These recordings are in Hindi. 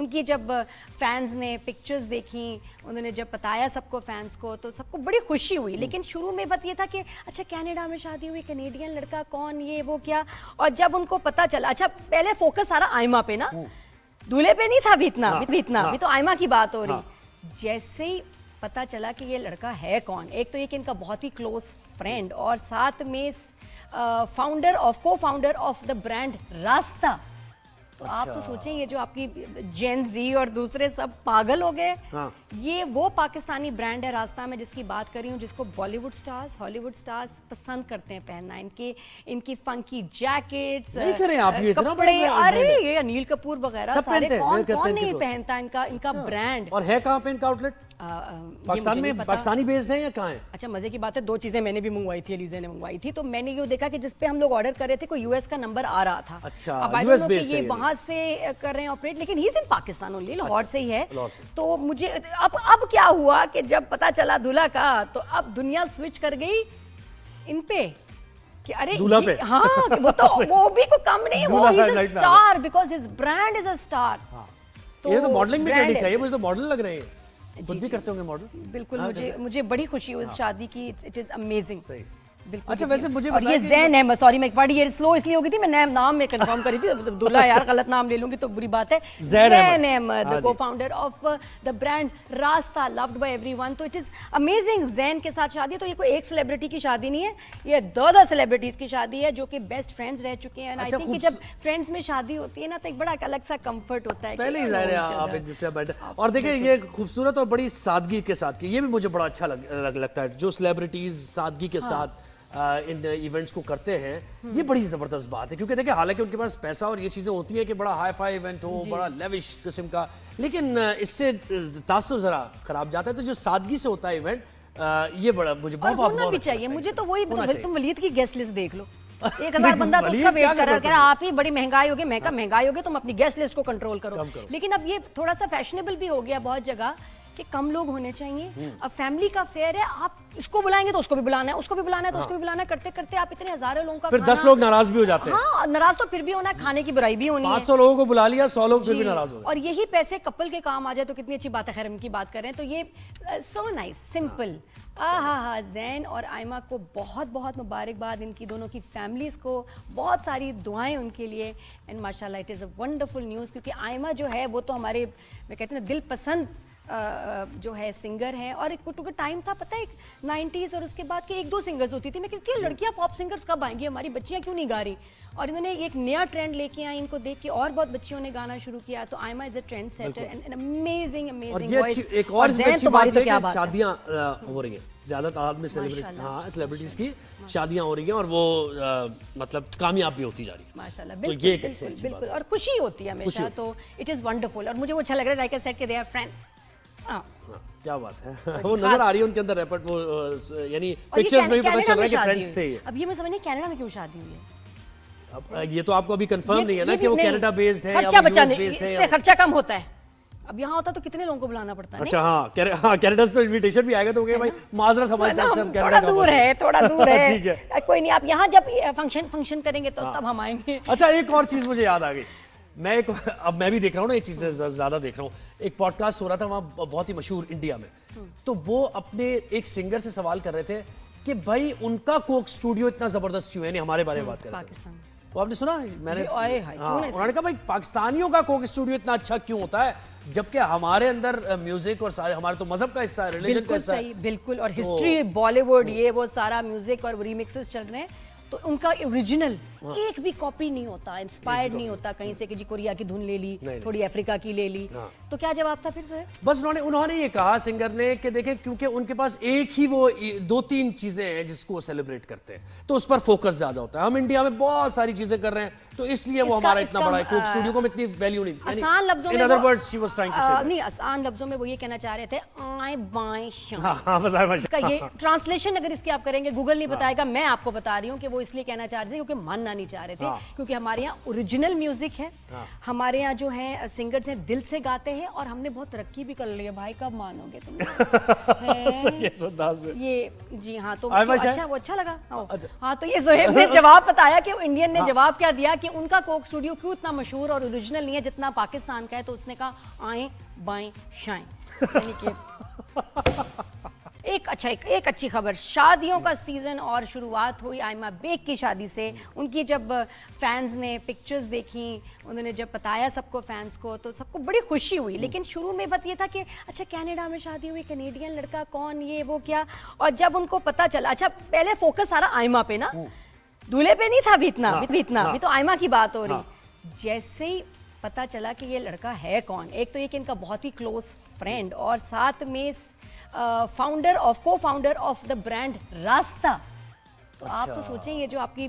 उनकी जब फैंस ने पिक्चर्स देखी, उन्होंने जब बताया सबको फैंस को, तो सबको बड़ी खुशी हुई। लेकिन शुरू में बात ये था कि अच्छा कनाडा में शादी हुई, कनेडियन लड़का कौन, ये वो क्या। और जब उनको पता चला, अच्छा पहले फोकस सारा आयमा पे ना, दूल्हे पे नहीं था अभी इतना, अभी तो आयमा की बात हो रही। जैसे ही पता चला कि ये लड़का है कौन, एक तो ये कि इनका बहुत ही क्लोज फ्रेंड और साथ में को फाउंडर ऑफ द ब्रांड रास्ता। तो आप तो सोचें, ये जो आपकी जेन जी और दूसरे सब पागल हो गए। ये वो पाकिस्तानी ब्रांड है रास्ता, में जिसकी बात कर रही हूँ, जिसको बॉलीवुड स्टार्स, हॉलीवुड स्टार्स पसंद करते हैं पहनना। इनकी फंकी जैकेट्स, कपड़े, अरे ये अनिल कपूर वगैरह सारे कौन नहीं पहनता इनका ब्रांड। और है कहाँ पे इनका आउटलेट? पाकिस्तान में, पाकिस्तानी बेस्ड है या कहाँ है? अच्छा मजे की बात है, 2 चीजें मैंने भी मंगवाई थी, एलिजा ने मंगवाई थी। तो मैंने ये देखा कि जिसपे हम लोग ऑर्डर कर रहे थे कोई यूएस का नंबर आ रहा था। अच्छा, यूएस बेस्ड है, ये वहां से कर रहे हैं ऑपरेट, लेकिन ही इन पाकिस्तान ओनली, लाहौर से ही है। तो मुझे अब क्या हुआ कि जब पता चला दूल्हा का, तो अब दुनिया स्विच कर गई इन पे कि अरे दूल्हा पे। हाँ वो भी कोई कम नहीं, वो is a star because his brand is a star. तो ये तो मॉडलिंग भी करनी चाहिए, मुझे तो मॉडल लग रहे हैं। खुद भी करते होंगे मॉडल? बिल्कुल, मुझे बड़ी खुशी हुई इस शादी की। It is amazing. सही। अच्छा वैसे मुझे और ये जैन है, सॉरी मैं एक बार ये स्लो इसलिए हो गई थी, मैं नाम में कंफर्म करी थी, दूल्हा यार गलत नाम ले लूंगी तो बुरी बात है। Zain Ahmed, the co-founder of the brand Rasta, loved by everyone. तो इट इज अमेजिंग। जैन के साथ शादी, तो ये कोई एक सेलिब्रिटी की शादी नहीं है, ये 2 सेलिब्रिटीज की शादी है जो कि बेस्ट फ्रेंड्स रह चुके हैं। आई थिंक कि जब फ्रेंड्स में शादी होती है ना, तो एक बड़ा अलग सा कंफर्ट होता है। पहले ही जाहिर है आप एक दूसरे बैठे। और देखिए ये खूबसूरत और बड़ी सादगी के साथ की, ये भी मुझे बड़ा अच्छा लगता है जो सेलिब्रिटीज सादगी के साथ इन इवेंट्स को करते हैं। ये बड़ी जबरदस्त बात है, क्योंकि देखिए हालांकि उनके पास पैसा और ये चीजें होती हैं कि बड़ा हाई फाई इवेंट हो, बड़ा लेविश किस्म का, लेकिन इससे तासुर जरा खराब जाता है। तो जो सादगी से होता है इवेंट, ये बड़ा मुझे बहुत भी चाहिए। मुझे तो वही, तुम वलीद की गेस्ट लिस्ट देख लो, 1000 बंदा तो उसका वेट कर रहा है, आप ही बड़ी महंगाई होगी, महंगाई होगी, तुम अपनी गेस्ट लिस्ट को कंट्रोल करो। लेकिन अब ये थोड़ा सा फैशनेबल भी हो गया बहुत जगह कि कम लोग होने चाहिए। अब फैमिली का फेयर है, आप इसको बुलाएंगे तो उसको भी बुलाना है, उसको भी बुलाना है तो उसको भी बुलाना है, करते करते आप इतने हजारों लोगों का फिर 10 लोग नाराज भी हो जाते हैं। हाँ, नाराज तो फिर भी होना है, खाने की बुराई भी होनी है। 500 लोगों को बुला लिया, 100 लोग फिर भी नाराज हो गए। और यही पैसे कपल के काम आ जाए तो कितनी अच्छी बात है। खैर इनकी बात करें तो ये सो नाइस, सिंपल। जैन और आयमा को बहुत बहुत मुबारकबाद, इनकी दोनों की फैमिलीज को बहुत सारी दुआएं उनके लिए। एंड माशाल्लाह it is a wonderful news, क्योंकि आयमा जो है वो तो हमारे, मैं कहती हूँ दिल पसंद जो है सिंगर हैं। और एक कुछ टाइम था पता है, 90s और उसके बाद के 1-2 सिंगर्स होती थी। मैं कहती हूँ लड़कियां पॉप सिंगर्स कब आएंगी, हमारी बच्चियां क्यों नहीं गा रही। और इन्होंने एक नया ट्रेंड लेके आई, इनको देख के और बहुत बच्चियों ने गाना शुरू किया। तो Aima is a trend setter and amazing voice. एक और इसमें अच्छी बात है कि शादियां हो रही हैं, ज्यादा तादाद में सेलिब्रिटीज की शादियां हो रही हैं, और वो मतलब कामयाब भी होती जा रही है माशाल्लाह। तो ये बिल्कुल, और खुशी होती है हमेशा। तो इट इज वंडरफुल, और मुझे वो अच्छा लग रहा है, लाइक आई सेड कि दे आर फ्रेंड्स। क्या बात है, वो नजर आ रही है उनके अंदर रेपर्ट, वो यानी पिक्चर्स में भी पता चल रहा है कि फ्रेंड्स थे। अब ये मैं समझ नहीं कनाडा में क्यों शादी हुई है। अब ये तो आपको अभी कंफर्म नहीं है ना कि वो कनाडा बेस्ड है या वो यूएस बेस्ड है। इससे खर्चा कम होता है। अब यहाँ होता तो कितने लोगों को बुलाना पड़ता है। अच्छा हाँ, कनाडा से तो इनविटेशन भी आएगा तो भाई माजरत हमारी तरफ से, हम थोड़ा दूर है ठीक है, कोई नहीं। आप यहाँ जब फंक्शन करेंगे तो तब हम आएंगे। अच्छा एक और चीज मुझे याद आ गई, अब मैं भी देख रहा हूँ ना, एक चीज ज्यादा देख रहा हूँ। एक पॉडकास्ट हो रहा था वहाँ बहुत ही मशहूर इंडिया में, तो वो अपने एक सिंगर से सवाल कर रहे थे कि भाई उनका कोक स्टूडियो इतना जबरदस्त क्यों है। नहीं, हमारे बारे में बात कर रहे थे, तो आपने सुना मैंने, उन्होंने कहा भाई पाकिस्तानियों का कोक स्टूडियो इतना अच्छा क्यों होता है, जबकि हमारे अंदर म्यूजिक और सारे हमारे तो मजहब का हिस्सा है, रिलीजन का हिस्सा है। बिल्कुल, और हिस्ट्री, बॉलीवुड, ये वो सारा म्यूजिक और रीमिक्सेस चल रहे हैं, तो उनका ओरिजिनल एक भी कॉपी नहीं होता, इंस्पायर्ड नहीं होता कहीं से कि जी कोरिया की धुन ले ली, थोड़ी अफ्रीका की ले ली। तो क्या जवाब था फिर से? बस उन्होंने ये कहा सिंगर ने कि देखें, क्योंकि उनके पास एक ही वो 2-3 चीजें हैं जिसको वो सेलिब्रेट करते हैं, तो उस पर फोकस ज्यादा होता है। हम इंडिया में बहुत सारी चीजें कर रहे हैं, तो इसलिए वो हमारा इतना बड़ा है। कोक स्टूडियो को इतनी वैल्यू नहीं। आसान लफ्जों में, in other words she was trying to say, नहीं आसान लफ्जों में वो ये कहना चाह रहे थे आए बाएं शाएं। हां बस इसका ये ट्रांसलेशन अगर इसकी आप करेंगे, गूगल नहीं बताएगा, मैं आपको बता रही हूँ कि वो इसलिए कहना चाह रहे थे क्योंकि मन मानना नहीं चाह रहे थे, हाँ। क्योंकि हमारे यहाँ ओरिजिनल म्यूजिक है, हमारे यहाँ जो है सिंगर्स हैं दिल से गाते हैं, और हमने बहुत तरक्की भी कर ली है भाई, कब मानोगे तुम? सही है, सुनदास में। ये जी हाँ, तो आयमा शाह? अच्छा, वो अच्छा लगा। हाँ, तो ये जोहेब ने जवाब बताया कि इंडियन ने जवाब क्या दिया कि उनका कोक स्टूडियो क्यों इतना मशहूर और ओरिजिनल नहीं है जितना पाकिस्तान का है। तो उसने कहा आए बाएं शाएं, यानी कि एक अच्छी खबर, शादियों का सीजन और शुरुआत हुई आयमा बेग की शादी से। उनकी जब फैंस ने पिक्चर्स देखी, उन्होंने जब बताया सबको फैंस को, तो सबको बड़ी खुशी हुई। लेकिन शुरू में बात ये था कि अच्छा कनाडा में शादी हुई, कनेडियन लड़का कौन, ये वो क्या। और जब उनको पता चला, अच्छा पहले फोकस सारा आयमा पे ना, दूल्हे पे नहीं था अभी इतना, अभी तो आयमा की बात हो रही। जैसे ही पता चला कि ये लड़का है कौन, एक तो ये कि इनका बहुत ही क्लोज फ्रेंड और साथ में को फाउंडर ऑफ द ब्रांड रास्ता। तो आप तो सोचें, ये जो आपकी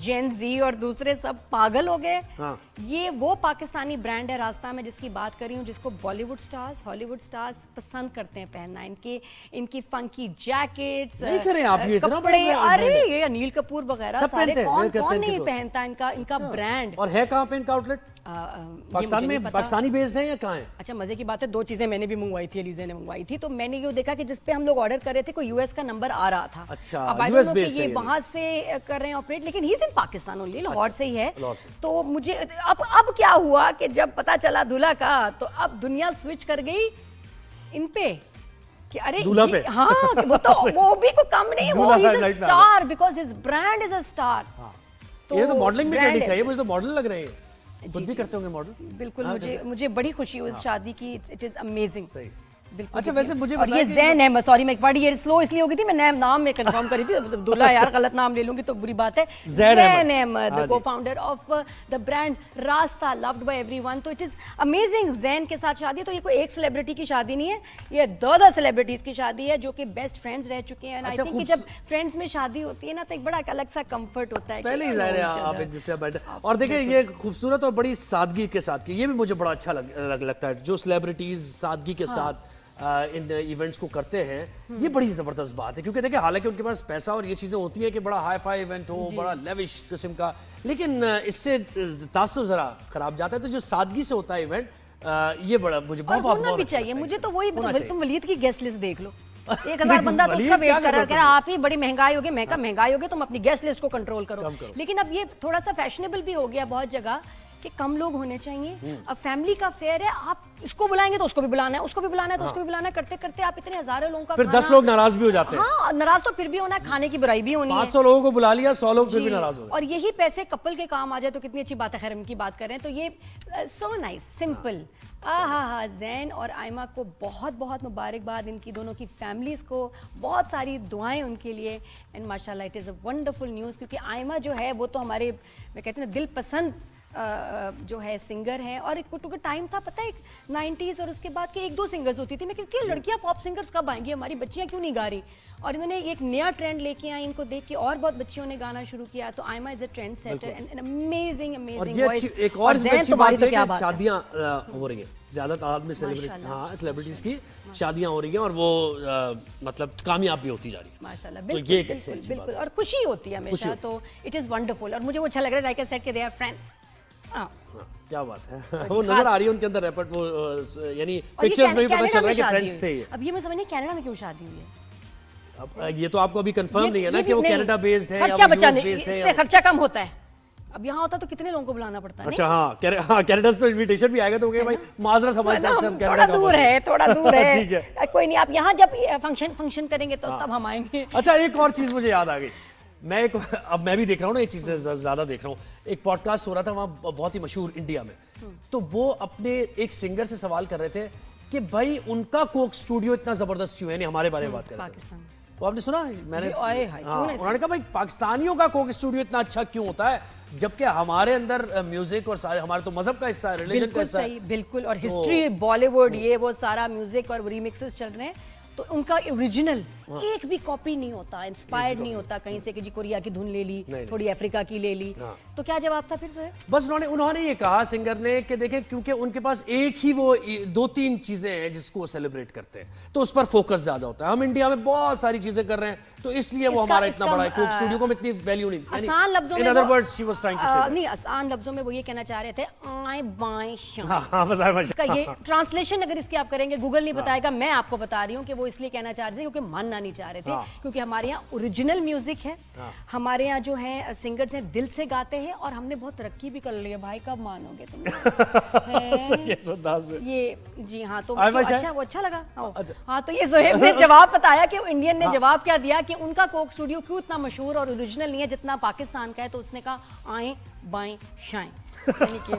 जेन जी और दूसरे सब पागल हो गए। हाँ। ये वो पाकिस्तानी ब्रांड है रास्ता, मैं जिसकी बात कर रही हूँ, जिसको बॉलीवुड स्टार्स, हॉलीवुड स्टार्स पसंद करते हैं पहनना। इनकी फंकी जैकेट्स, नहीं करें आप ये इतना कपड़े, बड़ा अरे brand है। ये अनिल कपूर वगैरह सब सारे, पहनते हैं, कौन मेरे कहते हैं नहीं कि पहनता इनका ब्रांड। और है कहाँ पे इनका आउटलेट? पाकिस्तान में, पाकिस्तानी बेस्ड है या कहाँ है? अच्छा, मजे की बात है, दो चीजें मैंने भी मंगवाई थी, एलिज़ा ने मंगवाई थी। तो मैंने ये देखा कि जिस पे हम लोग ऑर्डर कर रहे थे कोई यूएस का नंबर आ रहा था। अच्छा, अब I don't US know कि based है ये ये। वहां से कर रहे हैं ऑपरेट, लेकिन ही इन पाकिस्तान ओनली, लाहौर से ही है। लाहौर से। तो मुझे अब क्या हुआ कि जब पता चला दूल्हा का, तो अब दुनिया स्विच कर गई इन पे कि अरे दूल्हा पे। हाँ, वो भी कोई कम नहीं, वो दूल्हा is a right now। Star because his brand is a star. ये तो मॉडलिंग भी brand करनी है। चाहिए, मुझे तो मॉडल लग रहे हैं। खुद भी करते होंगे मॉडल? बिल्कुल, मुझे बड़ी खुशी हुई इस शादी की। It is amazing. सही। बिल्कुल। अच्छा, वैसे मुझे और ये बताइए कि- जैन अहमद, सॉरी मैं एक बार ये स्लो इसलिए हो गई थी, मैं नाम में कंफर्म करी थी, दूल्हा यार गलत नाम ले लूंगी तो बुरी बात है। जैन अहमद, हाँ को founder of the brand Rasta, loved by everyone. तो इट इज अमेजिंग। जैन के साथ शादी, तो ये कोई एक सेलिब्रिटी की शादी नहीं है, ये दो सेलिब्रिटीज की शादी है जो कि बेस्ट फ्रेंड्स रह चुके हैं। आई अच्छा, थिंक कि जब फ्रेंड्स में शादी होती है ना, तो एक बड़ा अलग सा कंफर्ट होता है। पहले ही जाहिर है आप एक दूसरे बैठे। और देखिए, ये खूबसूरत और बड़ी सादगी के साथ की, ये भी मुझे बड़ा अच्छा लगता है, जो सेलिब्रिटीज सादगी के साथ इन इवेंट्स को करते हैं। ये बड़ी जबरदस्त बात है, क्योंकि देखिए हालांकि उनके पास पैसा और ये चीजें होती हैं कि बड़ा हाई फाई इवेंट हो, बड़ा लेविश किस्म का, लेकिन इससे तासुर जरा खराब जाता है। तो जो सादगी से होता है इवेंट, ये बड़ा मुझे बहुत होना भी अच्छा चाहिए। लगता है मुझे इससे। तो वही, होना चाहिए। तुम वलीद की गेस्ट लिस्ट देख लो, 1000 बंदा तो वलीद उसका क्या वेट कर रहा है, करता कह रहा आप ही बड़ी महंगाई होगी, महंगाई होगी, तुम अपनी गेस्ट लिस्ट को कंट्रोल करो। लेकिन अब ये थोड़ा सा फैशनेबल भी हो गया बहुत जगह कि कम लोग होने चाहिए। अब फैमिली का फेयर है, आप इसको बुलाएंगे तो उसको भी बुलाना है, उसको भी बुलाना है तो उसको भी बुलाना है, करते करते आप इतने हजारों लोगों का फिर खाना- 10 लोग नाराज भी हो जाते हैं। हाँ, नाराज तो फिर भी होना है, खाने की बुराई भी होनी है। 500 लोगों को बुला लिया, 100 लोग फिर भी जी, नाराज हो गए। और यही पैसे कपल के काम आ जाए तो कितनी अच्छी बात है। खैर उनकी बात कर रहे हैं तो ये सो नाइस, सिंपल। हाँ, जैन और आयमा को बहुत बहुत मुबारकबाद, इनकी दोनों की फैमिलीज को बहुत सारी दुआएं उनके लिए। एंड माशाल्लाह it is a wonderful news, क्योंकि आयमा जो है वो तो हमारे, मैं कहती हूँ ना, दिल पसंद जो है सिंगर हैं। और एक टू टाइम था, पता है, 90s और उसके बाद के 1-2 सिंगर्स होती थी। मैं कहती थी लड़कियां पॉप सिंगर्स कब आएंगी, हमारी बच्चियां क्यों नहीं गा रही। और इन्होंने एक नया ट्रेंड लेके आई, इनको देख के और बहुत बच्चियों ने गाना शुरू किया। तो Aima is a trend setter and amazing और ये अच्छी, एक और इसमें अच्छी बात है कि शादियां हो रही हैं, ज्यादा तादाद में सेलिब्रिटीज की शादियां हो रही हैं, और वो मतलब कामयाब भी होती जा रही है माशाल्लाह। तो ये एक अच्छी बात बिल्कुल, और खुशी होती है हमेशा। तो इट इज वंडरफुल, और मुझे वो अच्छा लग रहा है, लाइक आई सेड कि दे आर फ्रेंड्स। हाँ, क्या बात है। वो नजर आ रही है उनके अंदर रेपर्ट, वो यानी पिक्चर्स में भी पता चल रहा है कि फ्रेंड्स थे ये। अब ये मैं समझ नहीं कनाडा में क्यों शादी हुई है। अब ये तो आपको अभी कंफर्म नहीं है ना कि वो कनाडा बेस्ड है या खर्चा वो बचाने, यूएस बेस्ड है इससे खर्चा कम होता है। अब यहाँ होता तो कितने लोगों को बुलाना पड़ता है। अच्छा, हाँ, कनाडा से तो इनविटेशन भी आएगा तो भाई माजरत हमारी तरफ से, हम थोड़ा दूर है, थोड़ा दूर है। ठीक है, कोई नहीं, आप यहाँ जब फंक्शन करेंगे तो तब हम आएंगे। अच्छा, एक और चीज मुझे याद आ गई। अब मैं भी देख रहा हूँ ना, एक चीज ज्यादा देख रहा हूँ। एक पॉडकास्ट हो रहा था वहाँ बहुत ही मशहूर इंडिया में, तो वो अपने एक सिंगर से सवाल कर रहे थे कि भाई उनका कोक स्टूडियो इतना जबरदस्त क्यों है, नहीं हमारे बारे में बात कर रहे थे। तो आपने सुना, मैंने उन्होंने कहा भाई पाकिस्तानियों का कोक स्टूडियो इतना अच्छा क्यों होता है, जबकि हमारे अंदर म्यूजिक और सारे हमारे तो मजहब का हिस्सा है, रिलीजन का हिस्सा है। बिल्कुल, और हिस्ट्री, बॉलीवुड, ये वो सारा म्यूजिक और रीमिक्सेस चल रहे हैं। तो उनका ओरिजिनल एक भी कॉपी नहीं होता, इंस्पायर्ड नहीं होता कहीं से कि जी कोरिया की धुन ले ली, नहीं। थोड़ी अफ्रीका की ले ली। तो क्या जवाब था फिर सोहेब? बस उन्होंने ये कहा सिंगर ने कि देखें क्योंकि उनके पास एक ही वो 2-3 चीजें हैं जिसको वो सेलिब्रेट करते हैं, तो उस पर फोकस ज्यादा होता है। हम इंडिया में बहुत सारी चीजें कर रहे हैं, तो इसलिए वो हमारा इतना बड़ा है। कोक स्टूडियो को इतनी वैल्यू नहीं। आसान लफ्जों में in other words she was trying to say नहीं, आसान लफ्जों में वो ये कहना चाह रहे थे आए बाएं शाएं। हाँ बस इसका ये ट्रांसलेशन अगर इसकी आप करेंगे, गूगल नहीं बताएगा, मैं आपको बता रही हूँ कि वो इसलिए कहना चाह रहे थे क्योंकि मानना नहीं चाह रहे थे, क्योंकि हमारे यहाँ ओरिजिनल म्यूजिक है, हमारे यहाँ जो है सिंगर्स हैं दिल से गाते हैं, और हमने बहुत तरक्की भी कर ली है भाई, कब मानोगे तुम? ये जी हाँ, तो अच्छा, वो अच्छा लगा। हाँ, तो ये सोहेब ने जवाब बताया कि इंडियन ने जवाब क्या दिया कि उनका कोक स्टूडियो क्यों इतना मशहूर और ओरिजिनल नहीं है जितना पाकिस्तान का है, तो उसने कहा आए बाएं शाएं, यानी कि